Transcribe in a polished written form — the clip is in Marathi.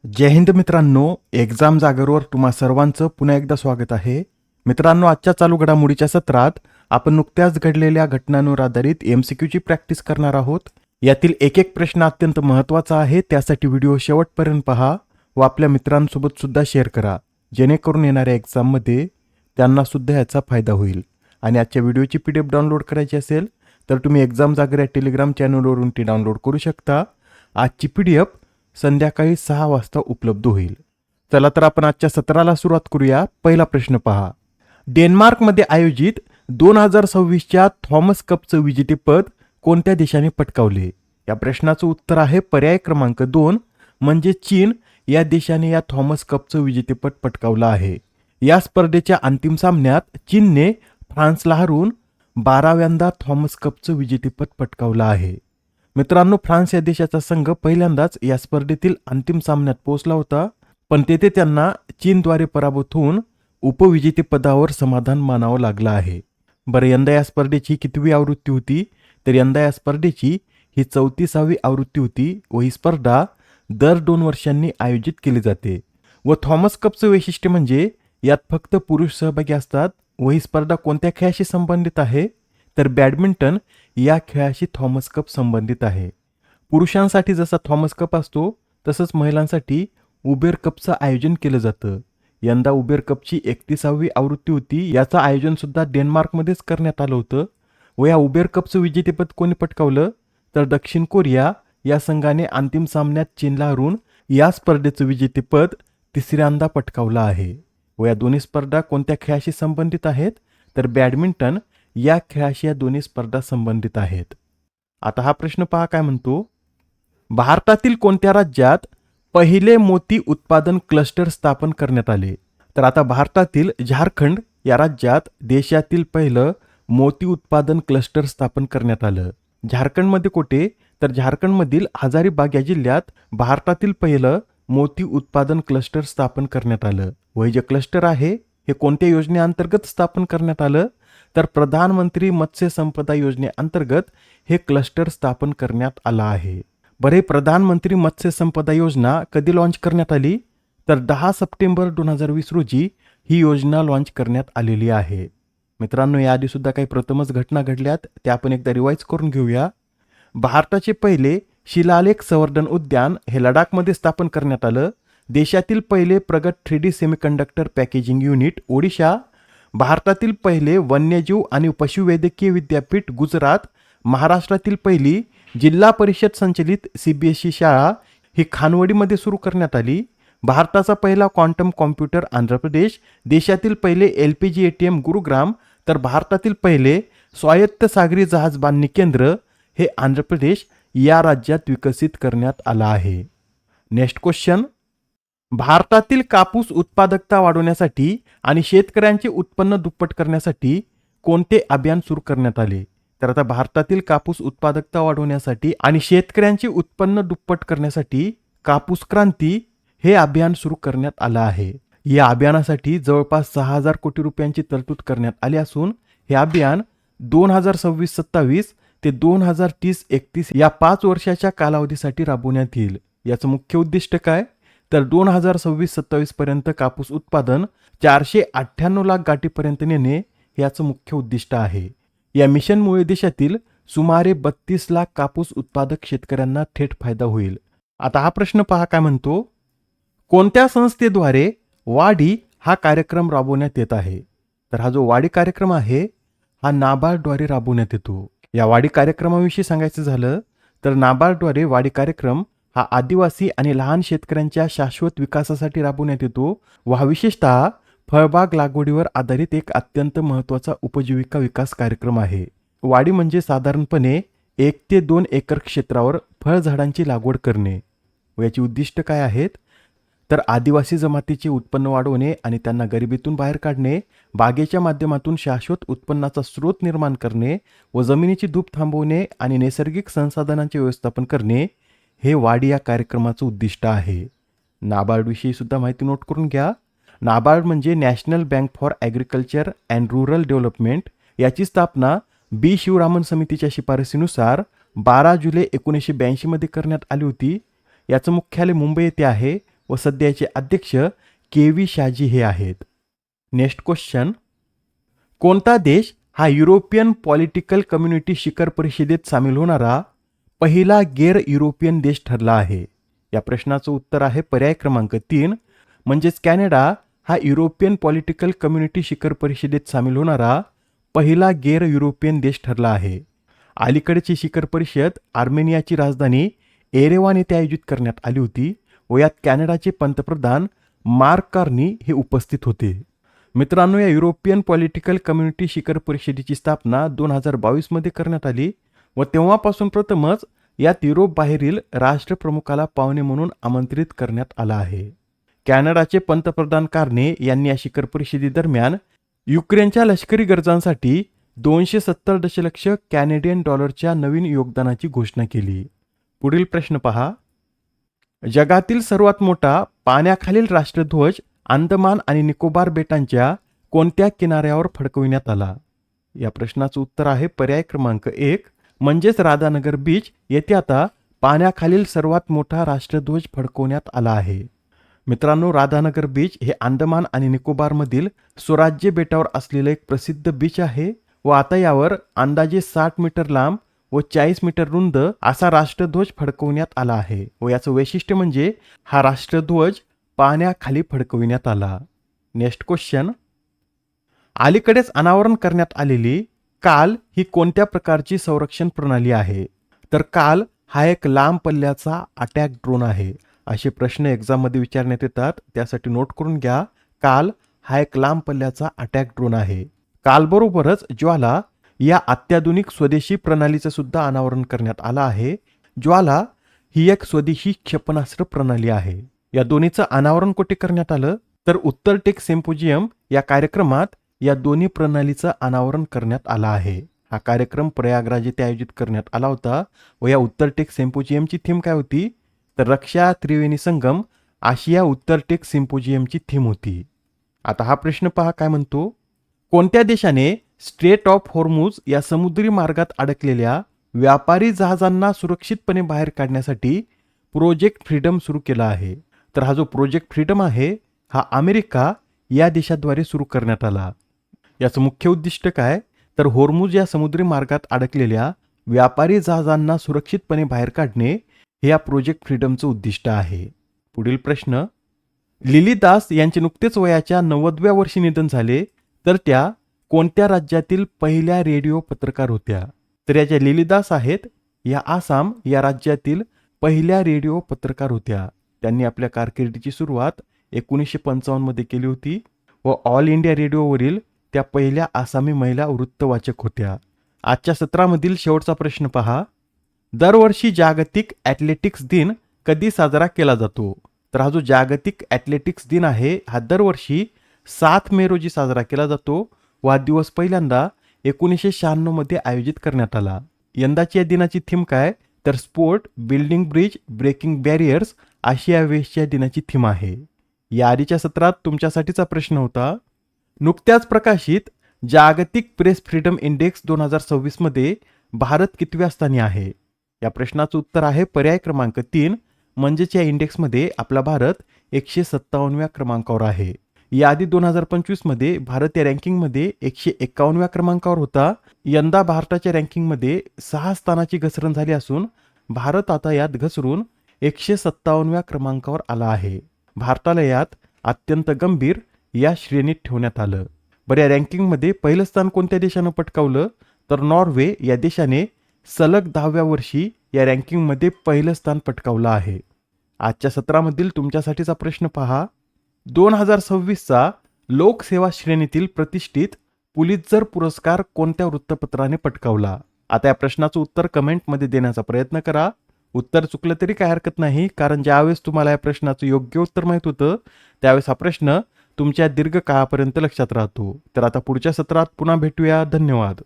जय हिंद मित्रांनो, एक्झाम जागरवर तुम्हा सर्वांचं पुन्हा एकदा स्वागत आहे. मित्रांनो, आजच्या चालू घडामोडीच्या सत्रात आपण नुकत्याच घडलेल्या घटनांवर आधारित MCQची प्रॅक्टिस करणार आहोत. यातील एक एक प्रश्न अत्यंत महत्त्वाचा आहे, त्यासाठी व्हिडिओ शेवटपर्यंत पहा व आपल्या मित्रांसोबत सुद्धा शेअर करा, जेणेकरून येणाऱ्या एक्झाममध्ये त्यांना सुद्धा याचा फायदा होईल. आणि आजच्या व्हिडिओची PDF डाउनलोड करायची असेल तर तुम्ही एक्झाम जागर या टेलिग्राम चॅनलवरून ती डाउनलोड करू शकता. आजची PDF संध्याकाळी 6 वाजता उपलब्ध होईल. चला तर आपण आजच्या सत्राला सुरुवात करूया. पहिला प्रश्न पहा. डेन्मार्कमध्ये आयोजित 2026च्या थॉमस कपचं विजेतेपद कोणत्या देशाने पटकावले? या प्रश्नाचं उत्तर आहे पर्याय क्रमांक 2 म्हणजे चीन या देशाने या थॉमस कपचं विजेतेपद पटकावलं आहे. या स्पर्धेच्या अंतिम सामन्यात चीनने फ्रान्सला हरवून 12व्यांदा थॉमस कपचं विजेतेपद पटकावलं आहे. मित्रांनो, फ्रान्स या देशाचा संघ पहिल्यांदाच या स्पर्धेतील अंतिम सामन्यात पोहोचला होता, पण तेथे त्यांना चीनद्वारे पराभूत होऊन उपविजेतेपदावर समाधान मानावं लागलं आहे. बरं, यंदा या स्पर्धेची कितवी आवृत्ती होती? तर यंदा या स्पर्धेची ही 34वी आवृत्ती होती व ही स्पर्धा दर 2 वर्षांनी आयोजित केली जाते. व थॉमस कपचं वैशिष्ट्य म्हणजे यात फक्त पुरुष सहभागी असतात. व ही स्पर्धा कोणत्या खेळाशी संबंधित आहे? तर बॅडमिंटन या खेळाशी थॉमस कप संबंधित आहे. पुरुषांसाठी जसा थॉमस कप असतो तसंच महिलांसाठी उबेर कपचं आयोजन केलं जातं. यंदा उबेर कपची 31वी आवृत्ती होती. याचं आयोजन सुद्धा डेन्मार्कमध्येच करण्यात आलं होतं. व या उबेर कपचं विजेतेपद कोणी पटकावलं? तर दक्षिण कोरिया या संघाने अंतिम सामन्यात चीनला हरवून या स्पर्धेचं विजेतेपद तिसऱ्यांदा पटकावलं आहे. व या दोन्ही स्पर्धा कोणत्या खेळाशी संबंधित आहेत? तर बॅडमिंटन या खेळाशी या दोन्ही स्पर्धा संबंधित आहेत. आता हा प्रश्न पहा काय म्हणतो. भारतातील कोणत्या राज्यात पहिले मोती उत्पादन क्लस्टर स्थापन करण्यात आले? तर आता भारतातील झारखंड या राज्यात देशातील पहिलं मोती उत्पादन क्लस्टर स्थापन करण्यात आलं. झारखंडमध्ये कुठे? तर झारखंडमधील हजारीबाग या जिल्ह्यात भारतातील पहिलं मोती उत्पादन क्लस्टर स्थापन करण्यात आलं. व हे जे क्लस्टर आहे हे कोणत्या योजनेअंतर्गत स्थापन करण्यात आलं? तर प्रधानमंत्री मत्स्य संपदा योजनेअंतर्गत हे क्लस्टर स्थापन करण्यात आलं आहे. बरे, प्रधानमंत्री मत्स्य संपदा योजना कधी लॉन्च करण्यात आली? तर 10 सप्टेंबर 2020 रोजी ही योजना लॉन्च करण्यात आलेली आहे. मित्रांनो, याआधी सुद्धा काही प्रथमच घटना घडल्यात, त्या आपण एकदा रिवाईज करून घेऊया. भारताचे पहिले शिलालेख संवर्धन उद्यान हे लडाखमध्ये स्थापन करण्यात आलं. देशातील पहिले प्रगत 3D semiconductor packaging unit Odisha. भारतातील पहिले वन्यजीव आणि पशुवैद्यकीय विद्यापीठ गुजरात. महाराष्ट्रातील पहिली जिल्हा परिषद संचलित CBSE शाळा ही खानवडीमध्ये सुरू करण्यात आली. भारताचा पहिला क्वांटम कॉम्प्युटर आंध्र प्रदेश. देशातील पहिले LPG ATM गुरुग्राम. तर भारतातील पहिले स्वायत्त सागरी जहाज बांधणी केंद्र हे आंध्र प्रदेश या राज्यात विकसित करण्यात आलं आहे. Next question. भारतातील कापूस उत्पादकता वाढवण्यासाठी आणि शेतकऱ्यांचे उत्पन्न दुप्पट करण्यासाठी कोणते अभियान सुरू करण्यात आले? तर आता भारतातील कापूस उत्पादकता वाढवण्यासाठी आणि शेतकऱ्यांचे उत्पन्न दुप्पट करण्यासाठी कापूस क्रांती हे अभियान सुरू करण्यात आलं आहे. या अभियानासाठी जवळपास 6000 कोटी रुपयांची तरतूद करण्यात आली असून हे अभियान 2026-27 ते 2030-31 या 5 वर्षाच्या कालावधीसाठी राबवण्यात येईल. याचं मुख्य उद्दिष्ट काय? तर 2026-27 पर्यंत कापूस उत्पादन 498 लाख गाठीपर्यंत नेणे याचं मुख्य उद्दिष्ट आहे. या मिशनमुळे देशातील सुमारे 32 लाख कापूस उत्पादक शेतकऱ्यांना थेट फायदा होईल. आता हा प्रश्न पहा काय म्हणतो. कोणत्या संस्थेद्वारे वाढी हा कार्यक्रम राबवण्यात येत आहे? तर हा जो वाढी कार्यक्रम आहे हा नाबार्डद्वारे राबवण्यात येतो. या वाढी कार्यक्रमाविषयी सांगायचं झालं तर नाबार्डद्वारे वाढी कार्यक्रम हा आदिवासी आणि लहान शेतकऱ्यांच्या शाश्वत विकासासाठी राबवण्यात येतो व हा विशेषतः फळबाग लागवडीवर आधारित एक अत्यंत महत्त्वाचा उपजीविका विकास कार्यक्रम आहे. वाढी म्हणजे साधारणपणे 1 ते 2 एकर क्षेत्रावर फळझाडांची लागवड करणे. व याची उद्दिष्ट काय आहेत? तर आदिवासी जमातीचे उत्पन्न वाढवणे आणि त्यांना गरिबीतून बाहेर काढणे, बागेच्या माध्यमातून शाश्वत उत्पन्नाचा स्रोत निर्माण करणे व जमिनीची धूप थांबवणे आणि नैसर्गिक संसाधनांचे व्यवस्थापन करणे हे वाढी या कार्यक्रमाचं उद्दिष्ट आहे. नाबार्डविषयी सुद्धा माहिती नोट करून घ्या. नाबार्ड म्हणजे national bank for agriculture and rural development. याची स्थापना B. शिवरामन समितीच्या शिफारसीनुसार 12 जुलै 1982 मध्ये करण्यात आली होती. याचं मुख्यालय मुंबई येथे आहे व सध्याचे अध्यक्ष के.व्ही. शहाजी हे आहेत. नेक्स्ट क्वेश्चन, कोणता देश हा युरोपियन पॉलिटिकल कम्युनिटी शिखर परिषदेत सामील होणारा पहिला गैर युरोपियन देश ठरला आहे? या प्रश्नाचं उत्तर आहे पर्याय क्रमांक 3 म्हणजेच कॅनडा हा युरोपियन पॉलिटिकल कम्युनिटी शिखर परिषदेत सामील होणारा पहिला गैर युरोपियन देश ठरला आहे. अलीकडेची शिखर परिषद आर्मेनियाची राजधानी एरेवान येथे आयोजित करण्यात आली होती व यात कॅनडाचे पंतप्रधान मार्क कार्नी हे उपस्थित होते. मित्रांनो, या युरोपियन पॉलिटिकल कम्युनिटी शिखर परिषदेची स्थापना 2022 मध्ये करण्यात आली व तेव्हापासून प्रथमच यात युरोप बाहेरील राष्ट्रप्रमुखाला पाहुणे म्हणून आमंत्रित करण्यात आला आहे. कॅनडाचे पंतप्रधान कार्ने यांनी या शिखर परिषदेदरम्यान युक्रेनच्या लष्करी गरजांसाठी 270 दशलक्ष कॅनेडियन डॉलरच्या नवीन योगदानाची घोषणा केली. पुढील प्रश्न पहा, जगातील सर्वात मोठा पाण्याखालील राष्ट्रध्वज अंदमान आणि निकोबार बेटांच्या कोणत्या किनाऱ्यावर फडकविण्यात आला? या प्रश्नाचं उत्तर आहे पर्याय क्रमांक 1 म्हणजेच राधानगर बीच येथे आता पाण्याखालील सर्वात मोठा राष्ट्रध्वज फडकवण्यात आला आहे. मित्रांनो, राधानगर बीच हे अंदमान आणि निकोबारमधील स्वराज्य बेटावर असलेलं एक प्रसिद्ध बीच आहे व आता यावर अंदाजे 60 मीटर लांब व 40 मीटर रुंद असा राष्ट्रध्वज फडकवण्यात आला आहे व याचं वैशिष्ट्य म्हणजे हा राष्ट्रध्वज पाण्याखाली फडकविण्यात आला. नेक्स्ट क्वेश्चन, अलीकडेच अनावरण करण्यात आलेली काल ही कोणत्या प्रकारची संरक्षण प्रणाली आहे? तर काल हा एक लांब पल्ल्याचा अटॅक ड्रोन आहे. असे प्रश्न एक्झाममध्ये विचारण्यात येतात, त्यासाठी नोट करून घ्या. काल हा एक लांब पल्ल्याचा अटॅक ड्रोन आहे. कालबरोबरच ज्वाला या अत्याधुनिक स्वदेशी प्रणालीचं सुद्धा अनावरण करण्यात आलं आहे. ज्वाला ही एक स्वदेशी क्षेपणास्त्र प्रणाली आहे. या दोन्हीचं अनावरण कुठे करण्यात आलं? तर उत्तर टेक सिम्पोजियम या कार्यक्रमात या दोन्ही प्रणालीचं अनावरण करण्यात आलं आहे. हा कार्यक्रम प्रयागराज येथे आयोजित करण्यात आला होता व या उत्तर टेक सिम्पोजियमची थीम काय होती? तर रक्षा त्रिवेणी संगम अशी या उत्तर टेक सिम्पोजियमची थीम होती. आता हा प्रश्न पहा काय म्हणतो, कोणत्या देशाने स्ट्रेट ऑफ हॉर्मुझ या समुद्री मार्गात अडकलेल्या व्यापारी जहाजांना सुरक्षितपणे बाहेर काढण्यासाठी प्रोजेक्ट फ्रीडम सुरू केला आहे? तर हा जो प्रोजेक्ट फ्रीडम आहे हा अमेरिका या देशाद्वारे सुरू करण्यात आला. याचं मुख्य उद्दिष्ट काय? तर हॉर्मुझ या समुद्री मार्गात अडकलेल्या व्यापारी जहाजांना सुरक्षितपणे बाहेर काढणे हे या प्रोजेक्ट फ्रीडमचं उद्दिष्ट आहे. पुढील प्रश्न, लिली दास यांचे नुकतेच वयाच्या 90व्या वर्षी निधन झाले, तर त्या कोणत्या राज्यातील पहिल्या रेडिओ पत्रकार होत्या? तर या ज्या लिली दास आहेत या आसाम या राज्यातील पहिल्या रेडिओ पत्रकार होत्या. त्यांनी आपल्या कारकिर्दीची सुरुवात 1955 मध्ये केली होती व ऑल इंडिया रेडिओवरील त्या पहिल्या आसामी महिला वृत्तवाचक होत्या. आजच्या सत्रामधील शेवटचा प्रश्न पहा, दरवर्षी जागतिक ॲथलेटिक्स दिन कधी साजरा केला जातो? तर हा जो जागतिक ॲथलेटिक्स दिन आहे हा दरवर्षी 7 मे रोजी साजरा केला जातो व हा दिवस पहिल्यांदा 1996 मध्ये आयोजित करण्यात आला. यंदाची या दिनाची थीम काय? तर sport, building bridge, breaking barriers अशी या वेळेसच्या दिनाची थीम आहे. या आधीच्या सत्रात तुमच्यासाठीचा प्रश्न होता, नुकत्याच प्रकाशित जागतिक प्रेस फ्रीडम इंडेक्स 2026 मध्ये भारत कितव्या स्थानी आहे? या प्रश्नाचं उत्तर आहे पर्याय क्रमांक 3 म्हणजेच या इंडेक्समध्ये आपला भारत 157व्या क्रमांकावर आहे. याआधी 2025 मध्ये भारत या रँकिंगमध्ये 151व्या क्रमांकावर होता. यंदा भारताच्या रँकिंगमध्ये 6 स्थानाची घसरण झाली असून भारत आता यात घसरून 157व्या क्रमांकावर आला आहे. भारताला यात अत्यंत गंभीर या श्रेणीत ठेवण्यात आलं. बरं, या रँकिंगमध्ये पहिलं स्थान कोणत्या देशानं पटकावलं? तर नॉर्वे या देशाने सलग 10व्या वर्षी या रँकिंगमध्ये पहिलं स्थान पटकावलं आहे. आजच्या सत्रामधील तुमच्यासाठीचा प्रश्न पहा, 2026चा लोकसेवा श्रेणीतील प्रतिष्ठित पुलित्झर पुरस्कार कोणत्या वृत्तपत्राने पटकावला? आता या प्रश्नाचं उत्तर कमेंटमध्ये देण्याचा प्रयत्न करा. उत्तर चुकलं तरी काय हरकत नाही, कारण ज्यावेळेस तुम्हाला या प्रश्नाचं योग्य उत्तर माहीत होतं त्यावेळेस हा प्रश्न तुमच्या दीर्घ काळापर्यंत लक्षात राहतो. तर आता पुढच्या सत्रात पुन्हा भेटूया. धन्यवाद.